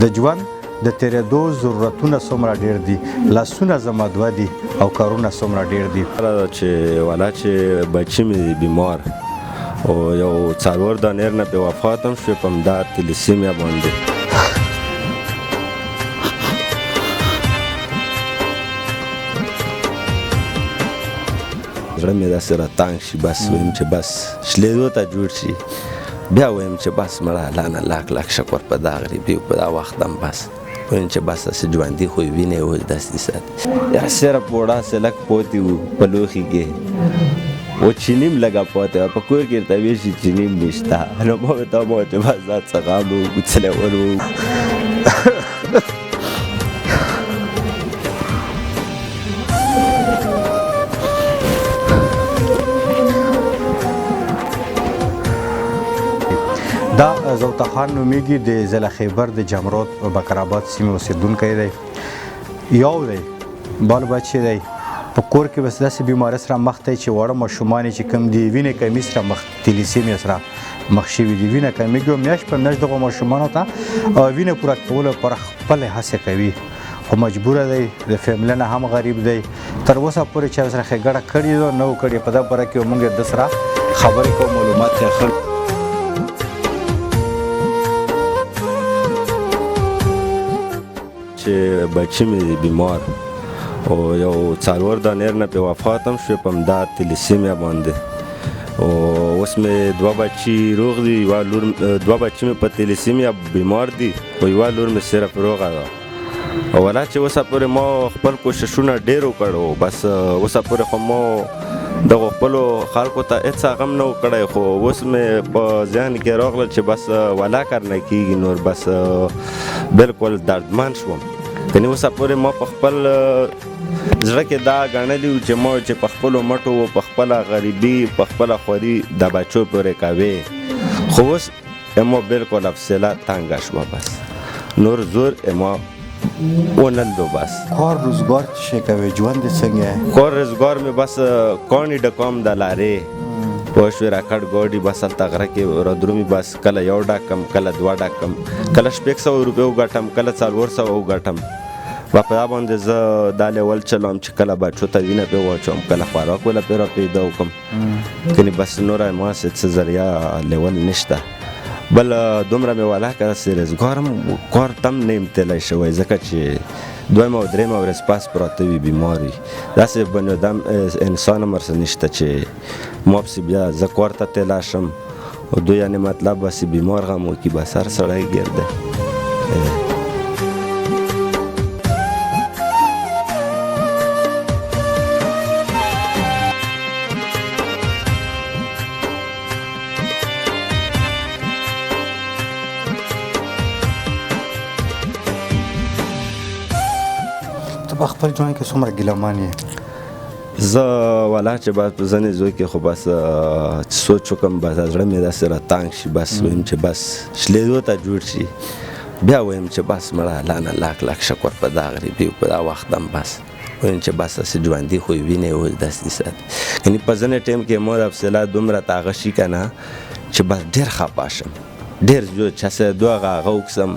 د ژوند د تېرېدو ضرورتونه څومره ډېر دي، لاسونه زما دوه دي او کارونه څومره ډېر دي. چې والا چې بچي مې بیمار او یو څلور دانې نه پې وفات هم شوې په همدا تلیسیمیا باندې. زړه مې داسې راتنګ شي، بس ویم چې بس شلېدو ته جوړ شي. بیا ویم چې بس مړه الله نه لاک لاک شکر په دا غریبي په دا وخت هم بس ویم چې بس داسې ژوندي خو یې وینې اوس داسې ساتي. یا صرف وړه سلک پوتې وو په لوښي کې و چینی هم لږه پاتې وه، په کور کې ورته ویل شي چینی هم نشته. نو ما ورته وویل چې بس دا څه غم و کوڅلول و. دا زوطه خان نومیږي، د ضلع خیبر د جمرود په بکرآباد سیمې اوسېدونکی دی. یو دی بال بچی دی، په کور کې بس داسې بیمارۍ سره مخ دی چې واړه ماشومان چې کوم دي وینې کمي سره مخ تلیسیمیا سره مخ شوي دي. وینه کمیږي او میاشت په میاشت دغو ماشومانو ته وینه پوره کولو لپاره خپلې هڅې کوي، خو مجبوره دی، د فیملي نه هم غریب دی. تر اوسه پورې چا سره ښېګړه کړې ده نه و کړې. په دغه باره کې موږ د سره خبرې کوو، معلومات یې اخلو. چې بچي مې بیمار او یو څلور دانې نه پې وفات هم شوې په همدا تلیسیمیا باندې. او اوس مې دوه بچي روغ دي، دوه بچي مې په تلیسیمیا بیمار دي او یوه لور مې صرف روغه ده. او والا چې اوسه پورې ما خپل کوششونه ډېر وکړو، بس اوسه پورې خو ما دغو خپلو خلکو ته هېڅ هغه هم نه و کړی، خو اوس مې په ذهن کې راغلل چې بس والا کار نه کېږي نور، بس بلکل دردمن شوم. یعنې اوسه پورې ما په خپل زړه کې دا ګڼلي وو چې ما چې په خپلو مټو په خپله غریبي په خپله خوري د بچو پورې کوې، خو اوس ما بلکل حوصله تنګه شوه، بس نور زور ما ونلدو. بس کار روزګار څه شی کوې؟ ژوند دې څنګه؟ کار روزګار مې بس کاڼي ډکوم د لارې پوه شوې، راکټ ګاډي بس هلته غره کې رادرومي، بس کله یو ډکم کله دوه ډکم، کله 600 روپۍ وګټم کله 400 وګټم. په دا باندې زه دا لیول چلوم چې کله بچو ته وینه پې واچوم، کله خوراک وله پې را پیدا وکړم. کنې بس نوره ماسې څه ذریعه لیول نشته. بل دومره مې والا که داسې روزګار هم کار ته هم نه یم تللی شوی، ځکه چې دویمه او درېیمه ورځ پاس پراته وي بیمار وي. داسې بني ادم انسان هم ورسره نشته چې ما پسې بیا زه کار ته تللی شم او دوی یعنې مطلب بس بیمار غم وکړي، بس هر سړی ګیر دی. په خپل ژوند کې څومره ګیلهمن یې؟ زه والا چې بس په ځینې زوی کې خو بس سوچ وکړم، بس زړه مې داسې راتنګ شي، بس ویم چې بس شلېدو ته جوړ شي. بیا ویم چې بس مړه الله نه لاک لاک شکر په دا غریبي په دا وخت هم بس ویم چې بس داسې ژوندي خو یې وینې اوس داسې ساتي. یعنې په ځینې ټایم کې ما د حوصله دومره تاغه شي که نه چې بس ډېر خفه شم، ډېر زیات چې هسې دغه هغه وکړم،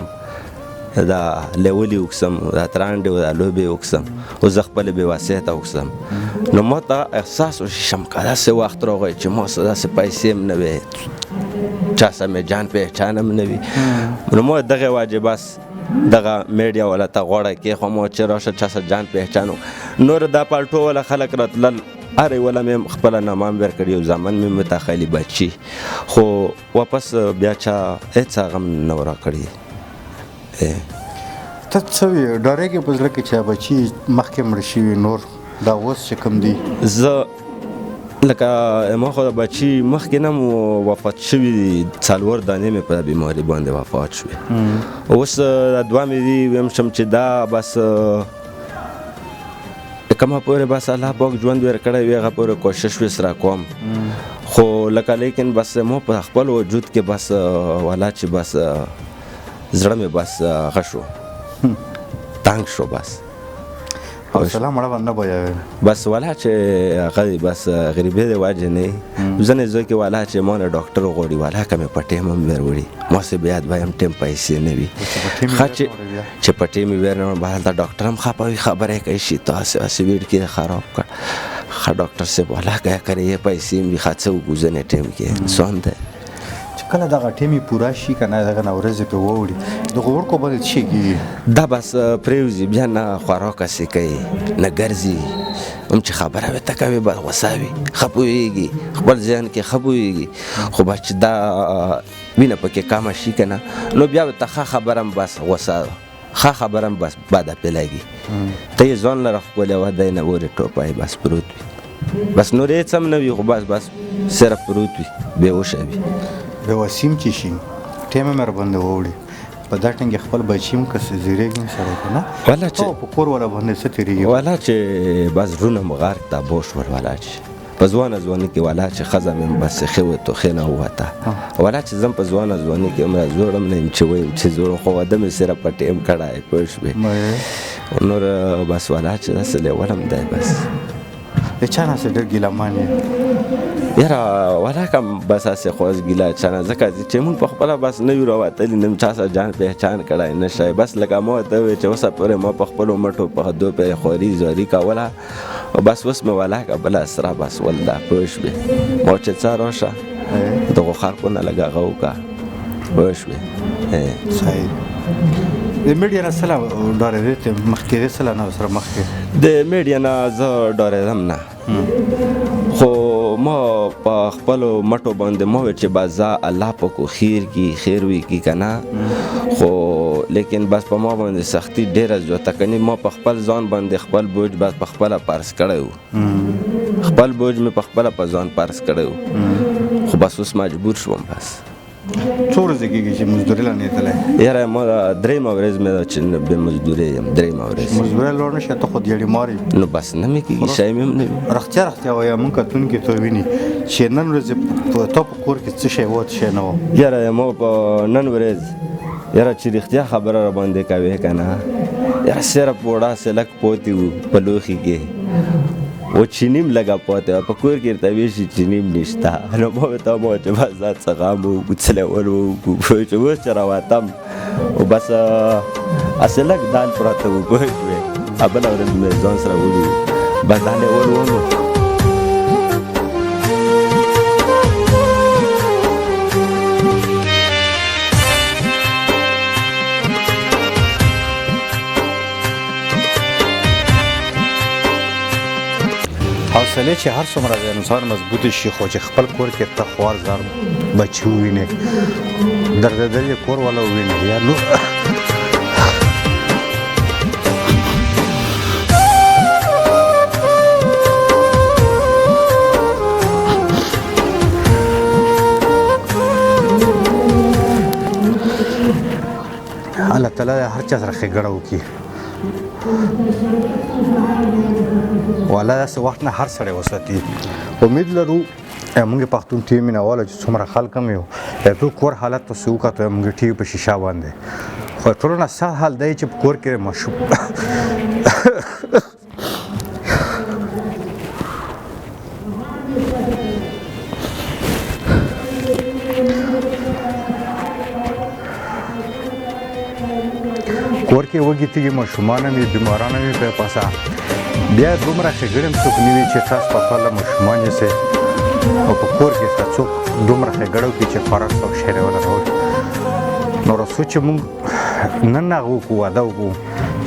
دا لیولې وکړم، دا ترانډې دا لوبې وکړم، اوس زه خپلې بېوسیته وکړم. نو ما ته احساس وشي شمکه داسې وخت راغی چې ما سره داسې پیسې هم نه وې، چا سره مې جان پهچان هم نه وي. نو ما دغې واجب بس دغه میډیا والا ته غوړه کېښوم چې راشه چا سره جان پهچان نور دا پالټو والا خلک راتلل، هر یوله مې خپله نامه هم ورکړي او زامن مې متخیلي بچي، خو واپس بیا چا هېڅ هغه هم نه و راکړي. ته څه وې ډارېږې په زړه کې چې بچي مخکې مړه شوي نور دا اوس چې کوم دي؟ زه لکه ما خو د بچي مخکې نه مو وفات شوي دي، 4 دانې مې په بیماري باندې وفات شوې. اوس دوه مې دي ویم شم چې دا بس کومه پورې بس الله پاک ژوند ورکړی وي هغه پورې کوشش وسره کوم، خو لکه لیکن بس ما په خپل وجود کې بس والا چې بس زړه مې بس هغه شو تنګ شو. بس حوصله مړه باندې بیا بس والا چې هغه بس غریبې د واجه نه ځنې زوی کې والا چې ما نه ډاکټر غوړي والا کمه پټې مم وروړي ما سه بیا وایم ټیم پیسې نه وي چې پټې مې ورنه بهر دا ډاکټر هم خپوي خبره کوي شي تاسو اسویډ کې خراب کړ خا ډاکټر سے والا کیا کوي پیسې می خاصه وګزنه ټیم کې سوند کله دغه ټیمې پوره شي که نه دغه نه ورځې پې ووړي د غوړکو باندې څه شي کېږي دا بس پرېوځي بیا نه خوراک هسې کوي نه ګرځي هم چې خبره ورته کوي بس غوسه وي ښه پوهېږي خپل ذهن کې ښه پوهېږي خو بس چې دا وینه پکې کمه شي که نه نو بیا ورته ښه خبره هم بس غوسه ښه خبره هم بس بده پې لګي ته یې ځان لره ښکلې وه دی نه ورې ټوپی بس پروت وي بس نور هېڅ هم نه وي خو بس صرف پروت وي بېهوشه وي بې وسیم چې شي ټیم مې راباندې ووړي په دا ټینګې خپل بچي هم که څه زیرېږي هم سړی که نه په کور والا باندې څه تېرېږي والا چې بس زړونه مو غار ته بوش ول والا چې په ځوانه ځواني کې والا چې ښځه مې بس ښې وتو ښې نه ووته والا چې زم په ځوانه ځواني کې هم زوړ هم نه یم چې ویم چې زوړ خو واده مې صرف په ټیم کړی پوه شوې نور بس والا چې داسې لیول هم دی بس د چا نه څه ډېر ګیلهمان یې یاره والا کم بس هسې خواست ګیله چانه ځکه چې مونږ په خپله بس نه یو راوتلي نه چا سره جان پهچان کړی نه شی بس لکه ما ورته وویل چې اوسه پورې ما په خپلو مټو په خدو پې خواري زاري کوله بس اوس مې والا که بله سره بس ولده پوه شوې ما چې څه راشه دغو خلقو نه لږ هغه وکړه پوه شوې صحیح د میډیا نه څه ډارېدې ته مخکې څه نه سره مخکې د میډیا نه زه ډارېدم نه خو ما په خپلو مټو باندې ما ویل چې بس زه الله پاک خیر کی خیر وي کی که نه خو لیکن بس په ما باندې سختي ډېره زیاته کنې ما په خپل ځان باندې خپل بوج بس په خپله پرس کړی و خپل بوج مې په خپله په ځان پرس کړی و خو بس اوس مجبور شوم بس څو ورځې کېږي چې مزدوري لا نه تللی یاره ما درېیمه ورځ مې ده چې بې مزدورۍ یم درېیمه ورځ مزدورۍ لاړ نه شي ته خو دیاړي مار یې نو بس نه مې کېږي شی مې هم نه وي رښتیا وایه مونږ کتونکي ته ویني چې نن ورځې تا په کور کې څه شی و څه شی نه و یاره ما په نن ورځ یاره چې رښتیا خبره را باندې کوې که نه یاره صرف وړه سې لږ پوتې وو په لوښي کې و چینیم لګه پاتې په کور کې ورته ویل شي چینیم نشته نو ما ورته وویل چې بس دا څه غم وکړو څه لیول وکړو چې اوس چې راوتم بس هسې لږ دال پراته وو پوه شوې بله ورځ مې ځان سره وړي بس دا لیول ونو حوصلې چې هر څومره د انسان مضبوط شي خو چې خپل کور کې ته خوار زار بچي ووینې دردېدل یې کور والا ووینې یا نو الله تعالی هر چا سره ښېګړه وکړي والا داسې وخت نه هر سړی وساتي امید لرو موږ پښتون ټي وي مینهواله چې څومره خلک هم یو ټول کور حالت ته څه وکتو موږ ټي وي په شیشه باندې خو ټولو نه سخت حال دی چې په کور کې ماشوم کور کې وږي تیږي ماشومان هم وي بیماران هم وي په پاسه بیا دومره ښېګړې هم څوک نه وي چې تاسو په خپله ماشومان یې او په کور کې ستا څوک دومره ښېګړه وکړي چې خوراک او شی راوله راوړي نو رسو چې موږ نن هغه وکړو واده وکړو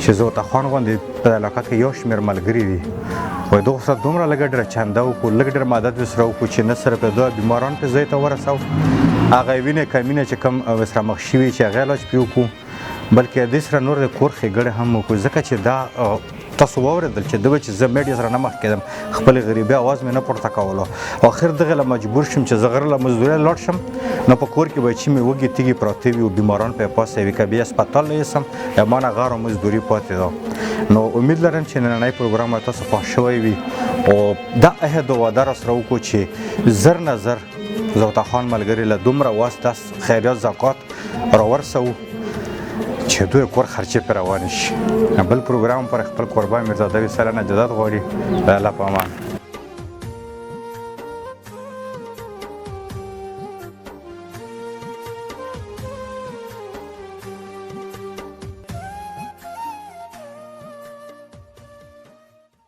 چې زوتخان غوندې په علاقه کې یو شمېر ملګري دي وایي دغو سره دومره لږه ډېره چنده وکړو لږ ډېر مدد ورسره وکړو چې نه صرف د بیماران په ځای ته ورسو هغه وینې کمینه چې کوم ورسره مخ شوي چې هغه علاج پرې وکړو بلکې دې سره نور د کور ښېګړې هم وکړو ځکه چې دا تاسو واورېدل چې دغه چې زه میډیا سره نه مخ کېدم خپلې غریبۍ اواز مې نه پورته کولو اخر دغه له مجبور شم چې زه غره له مزدورۍ لاړ شم نو په کور کې بچي مې وږي تیږې پراته وي او بیماران پې پاسه وي که بیا هسپتال له یوسم یا ما نه غار او مزدوري پاتې ده نو امید لرم چې نننی پروګرام تاسو خوښ شوی وي او دا عهد او وعده راسره وکړو چې زر نه زر زوتخان ملګري له دومره وس داس خیریات زکات راورسوو چې دوی کور خرچې پرې روانې شي. بل پروګرام پر خپل قربان میرزادوي سره نه اجازت غواړي. د الله په امان.